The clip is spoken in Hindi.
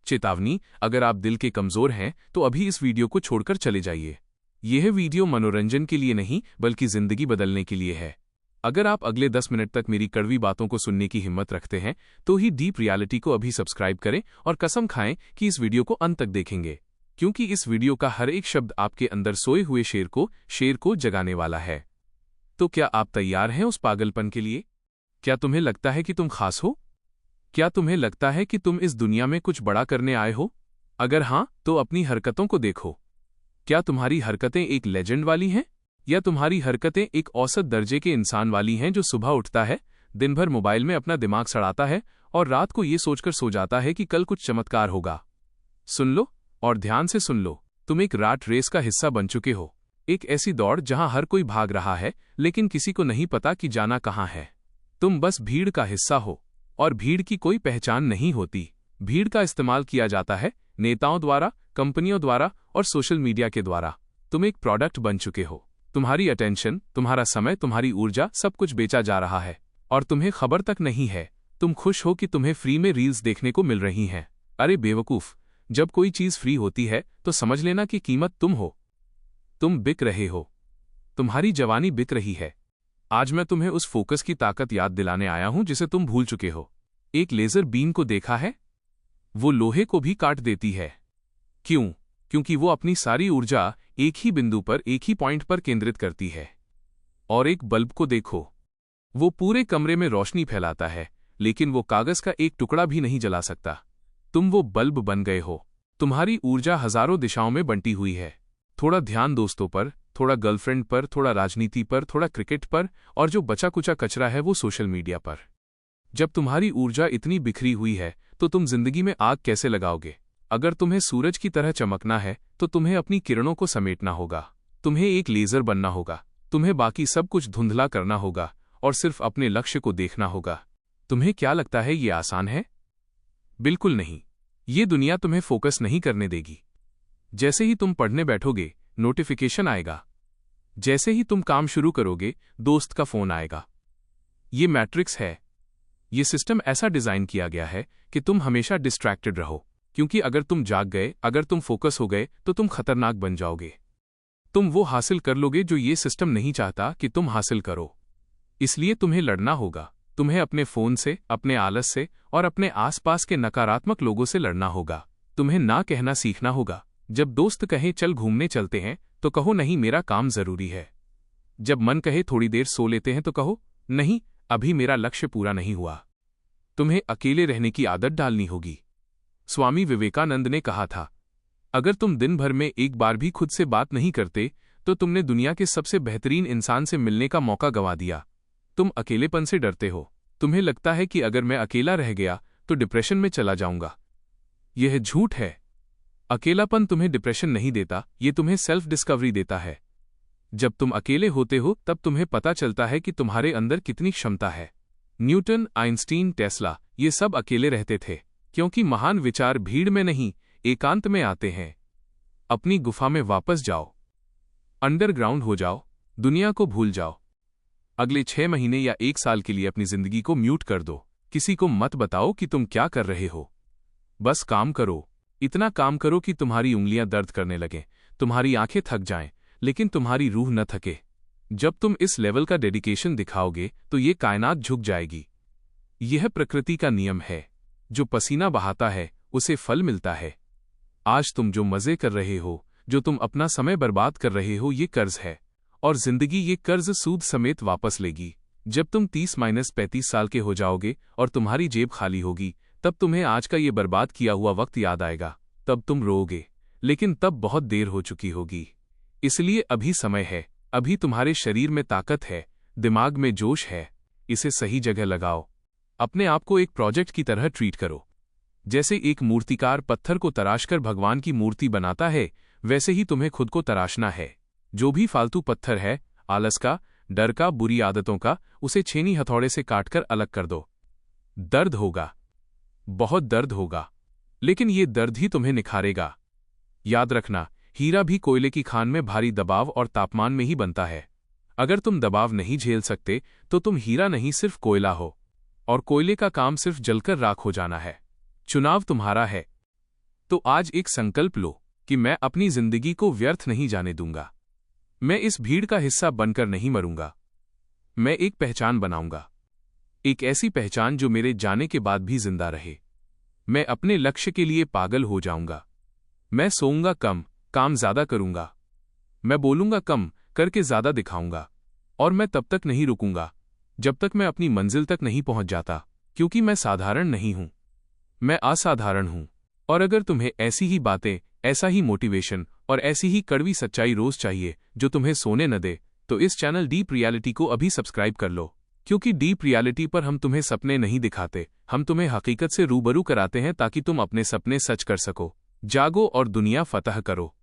चेतावनी, अगर आप दिल के कमजोर हैं तो अभी इस वीडियो को छोड़कर चले जाइए। यह वीडियो मनोरंजन के लिए नहीं बल्कि जिंदगी बदलने के लिए है। अगर आप अगले 10 मिनट तक मेरी कड़वी बातों को सुनने की हिम्मत रखते हैं तो ही डीप रियलिटी को अभी सब्सक्राइब करें और कसम खाएं कि इस वीडियो को अंत तक देखेंगे, क्योंकि इस वीडियो का हर एक शब्द आपके अंदर सोए हुए शेर को जगाने वाला है। तो क्या आप तैयार हैं उस पागलपन के लिए? क्या तुम्हें लगता है कि तुम खास हो? क्या तुम्हें लगता है कि तुम इस दुनिया में कुछ बड़ा करने आए हो? अगर हां, तो अपनी हरकतों को देखो। क्या तुम्हारी हरकतें एक लेजेंड वाली हैं, या तुम्हारी हरकतें एक औसत दर्जे के इंसान वाली हैं जो सुबह उठता है, दिन भर मोबाइल में अपना दिमाग सड़ाता है और रात को ये सोचकर सो जाता है कि कल कुछ चमत्कार होगा? सुन लो और ध्यान से सुन लो, तुम एक राट रेस का हिस्सा बन चुके हो। एक ऐसी दौड़ जहां हर कोई भाग रहा है लेकिन किसी को नहीं पता कि जाना कहां है। तुम बस भीड़ का हिस्सा हो, और भीड़ की कोई पहचान नहीं होती। भीड़ का इस्तेमाल किया जाता है नेताओं द्वारा, कंपनियों द्वारा और सोशल मीडिया के द्वारा। तुम एक प्रोडक्ट बन चुके हो। तुम्हारी अटेंशन, तुम्हारा समय, तुम्हारी ऊर्जा, सब कुछ बेचा जा रहा है और तुम्हें खबर तक नहीं है। तुम खुश हो कि तुम्हें फ्री में रील्स देखने को मिल रही हैं। अरे बेवकूफ, जब कोई चीज फ्री होती है तो समझ लेना कि कीमत तुम हो। तुम बिक रहे हो। तुम्हारी जवानी बिक रही है। आज मैं तुम्हें उस फोकस की ताकत याद दिलाने आया हूं जिसे तुम भूल चुके हो। एक लेजर बीम को देखा है? वो लोहे को भी काट देती है। क्यों? क्योंकि वो अपनी सारी ऊर्जा एक ही बिंदु पर, एक ही पॉइंट पर केंद्रित करती है। और एक बल्ब को देखो, वो पूरे कमरे में रोशनी फैलाता है लेकिन वो कागज का एक टुकड़ा भी नहीं जला सकता। तुम वो बल्ब बन गए हो। तुम्हारी ऊर्जा हजारों दिशाओं में बंटी हुई है। थोड़ा ध्यान दोस्तों पर, थोड़ा गर्लफ्रेंड पर, थोड़ा राजनीति पर, थोड़ा क्रिकेट पर, और जो बचा कुचा कचरा है वो सोशल मीडिया पर। जब तुम्हारी ऊर्जा इतनी बिखरी हुई है तो तुम जिंदगी में आग कैसे लगाओगे? अगर तुम्हें सूरज की तरह चमकना है तो तुम्हें अपनी किरणों को समेटना होगा। तुम्हें एक लेजर बनना होगा। तुम्हें बाकी सब कुछ धुंधला करना होगा और सिर्फ अपने लक्ष्य को देखना होगा। तुम्हें क्या लगता है ये आसान है? बिल्कुल नहीं। ये दुनिया तुम्हें फोकस नहीं करने देगी। जैसे ही तुम पढ़ने बैठोगे, नोटिफिकेशन आएगा। जैसे ही तुम काम शुरू करोगे, दोस्त का फोन आएगा। ये मैट्रिक्स है। ये सिस्टम ऐसा डिजाइन किया गया है कि तुम हमेशा डिस्ट्रैक्टेड रहो, क्योंकि अगर तुम जाग गए, अगर तुम फोकस हो गए तो तुम खतरनाक बन जाओगे। तुम वो हासिल कर लोगे जो ये सिस्टम नहीं चाहता कि तुम हासिल करो। इसलिए तुम्हें लड़ना होगा। तुम्हें अपने फोन से, अपने आलस से और अपने आसपास के नकारात्मक लोगों से लड़ना होगा। तुम्हें ना कहना सीखना होगा। जब दोस्त कहे चल घूमने चलते हैं तो कहो नहीं, मेरा काम जरूरी है। जब मन कहे थोड़ी देर सो लेते हैं तो कहो नहीं, अभी मेरा लक्ष्य पूरा नहीं हुआ। तुम्हें अकेले रहने की आदत डालनी होगी। स्वामी विवेकानंद ने कहा था, अगर तुम दिन भर में एक बार भी खुद से बात नहीं करते तो तुमने दुनिया के सबसे बेहतरीन इंसान से मिलने का मौका गंवा दिया। तुम अकेलेपन से डरते हो। तुम्हें लगता है कि अगर मैं अकेला रह गया तो डिप्रेशन में चला जाऊंगा। यह झूठ है। अकेलापन तुम्हें डिप्रेशन नहीं देता, ये तुम्हें सेल्फ डिस्कवरी देता है। जब तुम अकेले होते हो तब तुम्हें पता चलता है कि तुम्हारे अंदर कितनी क्षमता है। न्यूटन, आइंस्टीन, टेस्ला, ये सब अकेले रहते थे, क्योंकि महान विचार भीड़ में नहीं, एकांत में आते हैं। अपनी गुफा में वापस जाओ। अंडरग्राउंड हो जाओ। दुनिया को भूल जाओ। अगले 6 महीने या 1 साल के लिए अपनी जिंदगी को म्यूट कर दो। किसी को मत बताओ कि तुम क्या कर रहे हो। बस काम करो। इतना काम करो कि तुम्हारी उंगलियां दर्द करने लगें, तुम्हारी आंखें थक जाएं, लेकिन तुम्हारी रूह न थके। जब तुम इस लेवल का डेडिकेशन दिखाओगे तो ये कायनात झुक जाएगी। यह प्रकृति का नियम है। जो पसीना बहाता है उसे फल मिलता है। आज तुम जो मजे कर रहे हो, जो तुम अपना समय बर्बाद कर रहे हो, ये कर्ज है, और जिंदगी ये कर्ज सूद समेत वापस लेगी। जब तुम 30-35 साल के हो जाओगे और तुम्हारी जेब खाली होगी, तब तुम्हें आज का ये बर्बाद किया हुआ वक्त याद आएगा। तब तुम रोओगे, लेकिन तब बहुत देर हो चुकी होगी। इसलिए अभी समय है। अभी तुम्हारे शरीर में ताकत है, दिमाग में जोश है। इसे सही जगह लगाओ। अपने आप को एक प्रोजेक्ट की तरह ट्रीट करो। जैसे एक मूर्तिकार पत्थर को तराशकर भगवान की मूर्ति बनाता है, वैसे ही तुम्हें खुद को तराशना है। जो भी फालतू पत्थर है, आलस का, डर का, बुरी आदतों का, उसे छेनी हथौड़े से काटकर अलग कर दो। दर्द होगा, बहुत दर्द होगा, लेकिन ये दर्द ही तुम्हें निखारेगा। याद रखना, हीरा भी कोयले की खान में भारी दबाव और तापमान में ही बनता है। अगर तुम दबाव नहीं झेल सकते तो तुम हीरा नहीं, सिर्फ कोयला हो, और कोयले का काम सिर्फ जलकर राख हो जाना है। चुनाव तुम्हारा है। तो आज एक संकल्प लो कि मैं अपनी जिंदगी को व्यर्थ नहीं जाने दूंगा। मैं इस भीड़ का हिस्सा बनकर नहीं मरूंगा। मैं एक पहचान बनाऊंगा, एक ऐसी पहचान जो मेरे जाने के बाद भी जिंदा रहे। मैं अपने लक्ष्य के लिए पागल हो जाऊंगा। मैं सोऊंगा कम, काम ज्यादा करूंगा। मैं बोलूंगा कम, करके ज्यादा दिखाऊंगा। और मैं तब तक नहीं रुकूंगा जब तक मैं अपनी मंजिल तक नहीं पहुंच जाता, क्योंकि मैं साधारण नहीं हूं, मैं असाधारण हूं। और अगर तुम्हें ऐसी ही बातें, ऐसा ही मोटिवेशन और ऐसी ही कड़वी सच्चाई रोज चाहिए जो तुम्हें सोने न दे, तो इस चैनल डीप रियलिटी को अभी सब्सक्राइब कर लो। क्योंकि डीप रियलिटी पर हम तुम्हें सपने नहीं दिखाते, हम तुम्हें हकीकत से रूबरू कराते हैं ताकि तुम अपने सपने सच कर सको। जागो और दुनिया फतह करो।